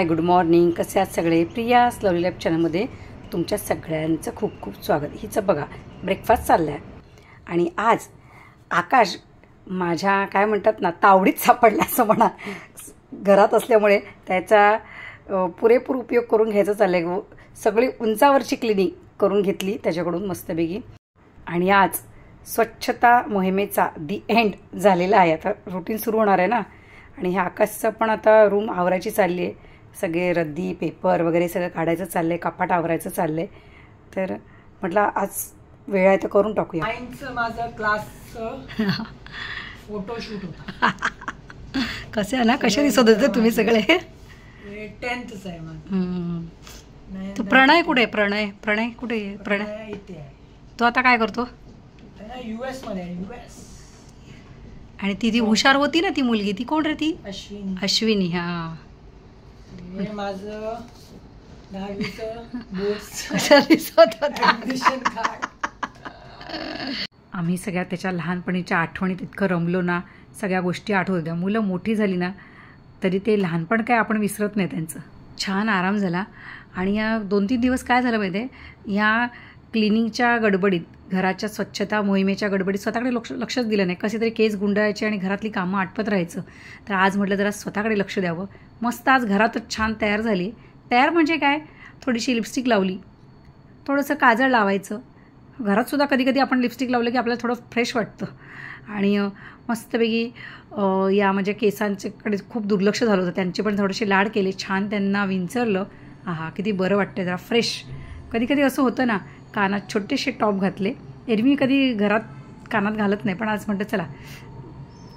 हाय, good morning. कसे आहात सगळे? प्रियास लवली लाईफ चॅनलमध्ये तुमच्या सगळ्यांचं खूप खूप स्वागत. हिचं बघा ब्रेकफास्ट चालला आहे आणि आज आकाश माझ्या काय म्हणतात ना तावडीत सापडला असं म्हणा. घरात असल्यामुळे त्याचा पुरेपूर उपयोग करून घ्यायचं चाललं आहे. सगळी उंचावरची क्लिनिंग करून घेतली त्याच्याकडून मस्तपैकी. आणि आज स्वच्छता मोहिमेचा दी एंड झालेला आहे. आता रुटीन सुरू होणार आहे ना. आणि ह्या आकाशचं पण आता रूम आवरायची चालली आहे. सगळे रद्दी पेपर वगैरे सगळं काढायचं चाललं आहे, कपाट आवरायचं चाललं आहे. तर म्हटलं आज वेळ आहे तर करून टाकूया. माझा क्लासचं फोटोशूट होता. कसे आहे ना, कसे दिसत होते तुम्ही सगळे? 10th आहे माझं. तो प्रणय कुठे? प्रणय कुठे? प्रणय इथे आहे. तो आता काय करतो? US मध्ये. US. आणि ती हुशार होती ना ती मुलगी, ती कोण रे? ती अश्विनी. हा, हे माझं 10वीचं आम्ही सगळ्या त्याच्या लहानपणीच्या आठवणीत इतकं रमलो ना, सगळ्या गोष्टी आठवत होत्या. मुलं मोठी झाली ना तरी ते लहानपण काय आपण विसरत नाही त्यांचं. छान आराम झाला. आणि या 2-3 दिवस काय झालं माहिती आहे, ह्या क्लिनिंगच्या गडबडीत, घराच्या स्वच्छता मोहिमेच्या गडबडीत स्वतःकडे लक्षच दिलं नाही. कसे तरी केस गुंडाळायचे आणि घरातली कामं आटपत राहायचं. तर आज म्हटलं जरा स्वतःकडे लक्ष द्यावं. मस्त आज घरातच छान तयार झाली. तयार म्हणजे काय, थोडीशी लिपस्टिक लावली, थोडंसं काजळ लावायचं. घरातसुद्धा कधी कधी आपण लिपस्टिक लावलं की आपल्याला थोडं फ्रेश वाटतं. आणि मस्तपैकी या माझ्या केसांच्याकडे खूप दुर्लक्ष झालं होतं. त्यांचे पण थोडेसे लाड केले, छान त्यांना विंचरलं. आहा, किती बरं वाटतं, जरा फ्रेश. कधी कधी असं होतं ना, कानात छोटेसे टॉप घातले. एरवी कधी घरात कानात घालत नाही, पण आज म्हणतं चला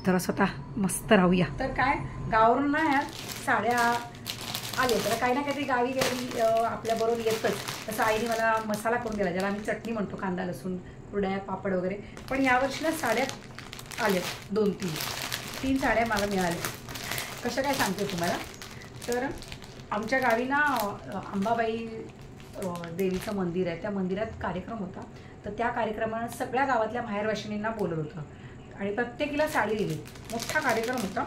जरा स्वतः मस्त राहूया. तर काय गावावरून ना ह्या साड्या आल्या, तर काही ना काहीतरी गावी गेली आपल्याबरोबर येतच. तसं आईने मला मसाला करून दिला, ज्याला आम्ही चटणी म्हणतो, कांदा लसूण कुरड्या पापड वगैरे. पण यावर्षी ना साड्या आल्या 2-3 साड्या मला मिळाल्या. कशा काय सांगते तुम्हाला. तर आमच्या गावी ना अंबाबाई देवीचं मंदिर आहे. त्या मंदिरात कार्यक्रम होता. तर त्या कार्यक्रमानं सगळ्या गावातल्या माहेरवाशिणींना बोलवलं होतं आणि प्रत्येकीला साडी दिली. मोठा कार्यक्रम होता.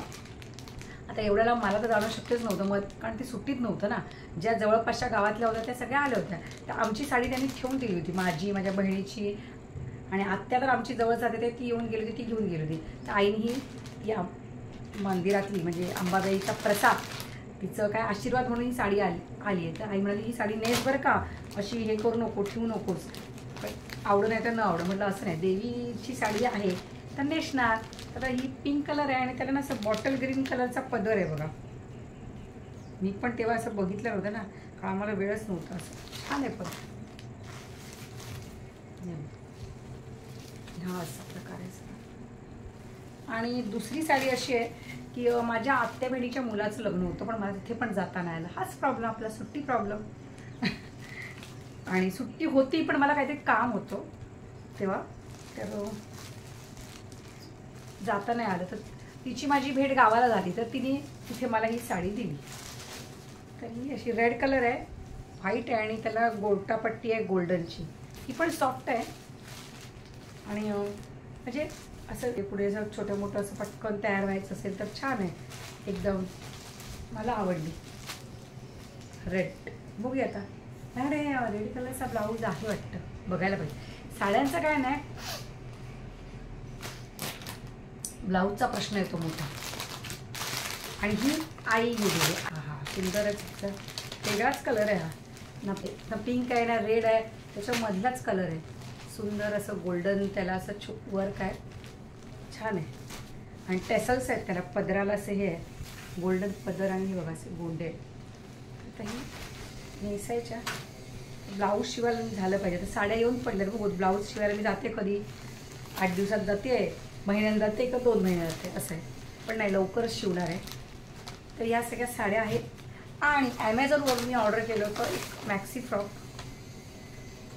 आता एवढ्याला मला तर जाणं शक्यच नव्हतं, कारण ती सुट्टीत नव्हतं ना. ज्या जवळपासच्या गावातल्या होत्या त्या सगळ्या आल्या होत्या. तर आमची साडी त्यांनी ठेवून दिली होती, माझ्या बहिणीची. आणि आत्या तर आमची जवळ जाते ते, ती येऊन गेली होती, ती घेऊन गेली होती. तर आईने ही या मंदिरातली म्हणजे अंबाबाईचा प्रसाद, तिचं काय आशीर्वाद म्हणून ही साडी आली आहे. तर आई म्हणाली ही साडी नेस बरं का, अशी हे करू नको, ठेवू नकोस, आवडं नाही तर न आवडं. म्हटलं असं नाही, देवीची साडी आहे तर नेसणार. तर ही पिंक कलर आहे आणि त्याला ना असं बॉटल ग्रीन कलरचा पदर आहे बघा. मी पण तेव्हा असं बघितलं नव्हतं ना, कारण आम्हाला वेळच नव्हता. असं छान आहे पण हा असा प्रकार आहे. आणि दुसरी साडी अशी आहे की माझ्या आत्या बहिणीच्या मुलाचं लग्न होतं, पण मला तिथे पण जाता नाही आलं. हाच प्रॉब्लेम आपला, सुट्टी प्रॉब्लेम. आणि सुट्टी होती पण मला काहीतरी काम होतं तेव्हा, तर जाता नाही आलं. तर तिची माझी भेट गावाला झाली, तर तिने तिथे मला ही साडी दिली. तर ही अशी रेड कलर आहे, व्हाईट आहे आणि त्याला गोटापट्टी आहे गोल्डनची. ही पण सॉफ्ट आहे. आणि म्हणजे असं पुढे जर छोटं मोठं असं पटकन तयार व्हायचं असेल तर छान आहे एकदम. मला आवडली रेड. बघूया आता. अरे रेड कलरचा ब्लाऊज आहे वाटतं, बघायला पाहिजे. साड्यांचं काय नाही, ब्लाऊजचा प्रश्न येतो मोठा. आणि ही आई गेली. हा सुंदरच वेगळाच कलर आहे हा. ना पिंक आहे ना रेड आहे, त्याच्यामधलाच कलर आहे. सुंदर असं गोल्डन, त्याला असं वर्क आहे, छान आहे. आणि टेसल्स आहेत त्याला, पदराला असे हे आहे गोल्डन पदर आणि बघा असे गोंडे. तर ही नेसायच्या. ब्लाऊज शिवायला झालं पाहिजे. तर साड्या येऊन पडल्या बघ. ब्लाऊज शिवायला मी जाते कधी 8 दिवसात जाते, महिन्यात जाते का 2 महिन्यात जाते, असं आहे. पण नाही, लवकरच शिवणार आहे. तर या सगळ्या साड्या आहेत. आणि ॲमेझॉनवरून मी ऑर्डर केलं होतं एक मॅक्सी फ्रॉक.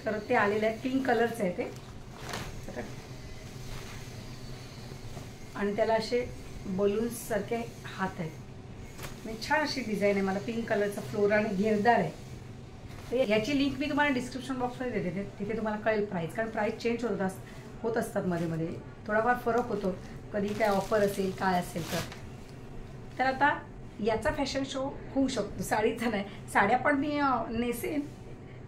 तर ते आलेलं आहे, पिंक कलरचं आहे ते. आणि त्याला असे बलून्ससारखे हात आहेत. म्हणजे छान अशी डिझाईन आहे. मला पिंक कलरचा फ्लोर आणि घेरदार आहे. तर याची लिंक मी तुम्हाला डिस्क्रिप्शन बॉक्समध्ये देते, तिथे तुम्हाला कळेल प्राईस. कारण प्राईस चेंज होत असतात मध्ये थोडाफार फरक होतो. कधी काय ऑफर असेल काय असेल तर. तर आता याचा फॅशन शो होऊ शकतो, साडीचा नाही. साड्या पण मी नेसेन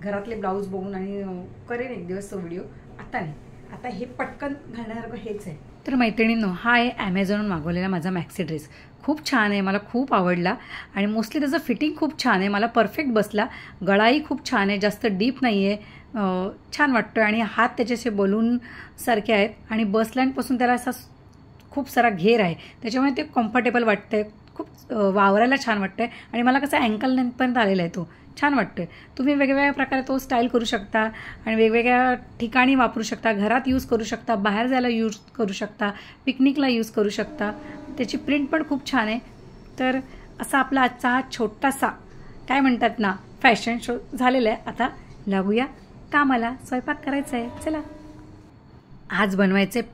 घरातले ब्लाऊज बघून आणि करेन एक दिवस तो व्हिडिओ. आता नाही, आता हे पटकन घालण्यासारखं हेच आहे. तर मैत्रिणींनो, हा आहे ॲमेझॉनवरून मागवलेला माझा मॅक्सी ड्रेस. खूप छान आहे, मला खूप आवडला आणि मोस्टली त्याचं फिटिंग खूप छान आहे, मला परफेक्ट बसला. गळाही खूप छान आहे, जास्त डीप नाही आहे, छान वाटतो आणि हात त्याच्याशी बलूनसारखे आहेत आणि बसल्यापासून त्याला असा खूप सारा घेर आहे, त्याच्यामुळे ते कम्फर्टेबल वाटतं आहे, खूप वावरायला छान वाटतं आहे आणि मला कसं अँकल लेंथपर्यंत आलेला आहे, तो छान वाटतो आहे. तुम्ही वेगवेगळ्या प्रकारे तो स्टाईल करू शकता आणि वेगवेगळ्या ठिकाणी वापरू शकता, घरात यूज करू शकता, बाहेर जायला यूज करू शकता, पिकनिकला यूज करू शकता. त्याची प्रिंट पण खूप छान आहे. तर असा आपला आजचा हा छोटासा काय म्हणतात ना फॅशन शो झालेला आहे. आता लागूया कामाला, स्वयंपाक करायचा आहे. चला, आज बनवायचं आहे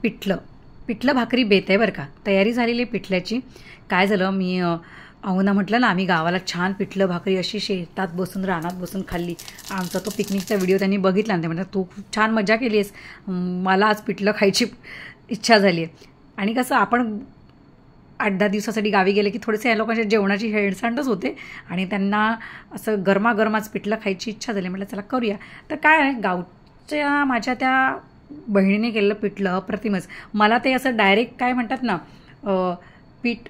पिठलं भाकरी बेत आहे बरं का. तयारी झालेली आहे पिठल्याची. काय झालं, मी अहोना म्हटलं ना, आम्ही गावाला छान पिठलं भाकरी अशी शेतात बसून रानात बसून खाल्ली. आमचा तो पिकनिकचा व्हिडिओ त्यांनी बघितला आणि ते म्हणतात तू खूप छान मजा केली आहेस, मला आज पिठलं खायची इच्छा झाली आहे. आणि कसं आपण 8-10 दिवसासाठी गावी गेले की थोडेसे या लोकांच्या जेवणाची हेळसांडच होते आणि त्यांना असं गरमागरमाच पिठलं खायची इच्छा झाली. म्हटलं चला करूया. तर काय आहे, गावच्या माझ्या त्या बहिणीने केलेलं पिठलं अप्रतिमच. मला ते असं डायरेक्ट काय म्हणतात ना, पीठ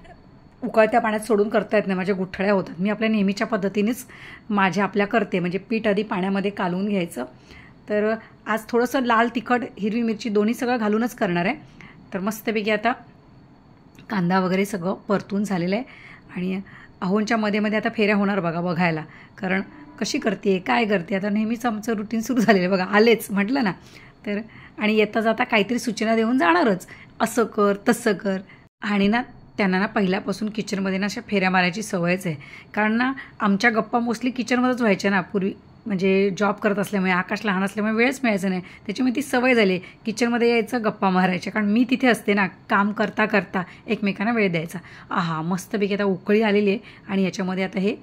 उकळत्या पाण्यात सोडून करता येत नाही, माझ्या गुठळ्या होतात. मी आपल्या नेहमीच्या पद्धतीनेच आपल्या करते, म्हणजे पीठ आधी पाण्यामध्ये कालवून घ्यायचं. तर आज थोडंसं लाल तिखट, हिरवी मिरची दोन्ही सगळं घालूनच करणार आहे. तर मस्तपैकी आता कांदा वगैरे सगळं परतून झालेलं आहे आणि अहोंच्या मध्ये आता फेऱ्या होणार बघायला, कारण कशी करते काय करते. आता नेहमीच आमचं रुटीन सुरू झालेलं आहे बघा, आलेच म्हटलं ना. तर आणि येता जाता काहीतरी सूचना देऊन जाणारच, असं कर तसं कर. आणि ना त्यांना ना पहिल्यापासून किचनमध्ये ना अशा फेऱ्या मारायची सवयच आहे, कारण ना आमच्या गप्पा मोस्टली किचनमध्येच व्हायच्या ना पूर्वी, म्हणजे जॉब करत असल्यामुळे, आकाश लहान असल्यामुळे वेळच मिळायचं नाही, त्याच्यामुळे ती सवय झाली किचनमध्ये यायचं गप्पा मारायच्या. कारण मी तिथे असते ना, काम करता करता एकमेकांना वेळ द्यायचा. मस्तपैकी आता उकळी आलेली आहे आणि याच्यामध्ये आता हे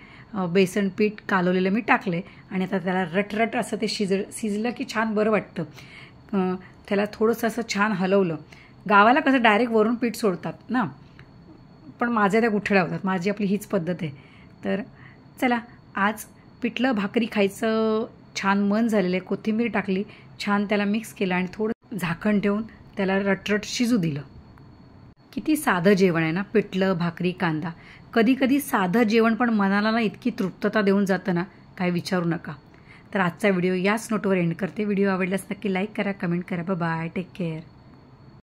बेसन पीठ कालवलेलं मी टाकले आणि आता त्याला रटरट असं ते शिजलं की छान बरं वाटतं. त्याला थोडंसं असं छान हलवलं. गावाला कसं डायरेक्ट वरून पीठ सोडतात ना, पण माझ्या त्या गुठळ्या होतात, माझी आपली हीच पद्धत आहे. तर चला, आज पिठलं भाकरी खायचं छान मन झालेलं आहे. कोथिंबीर टाकली, छान त्याला मिक्स केलं आणि थोडं झाकण ठेवून त्याला रटरट शिजू दिलं. किती साधं जेवण आहे ना, पिठलं भाकरी कांदा. कधी कधी साधं जेवण पण मनाला ना इतकी तृप्तता देऊन जातं ना, काय विचारू नका. तर आजचा व्हिडिओ याच नोटवर एंड करते. व्हिडिओ आवडल्यास नक्की लाईक करा, कमेंट करा. Bye, take care.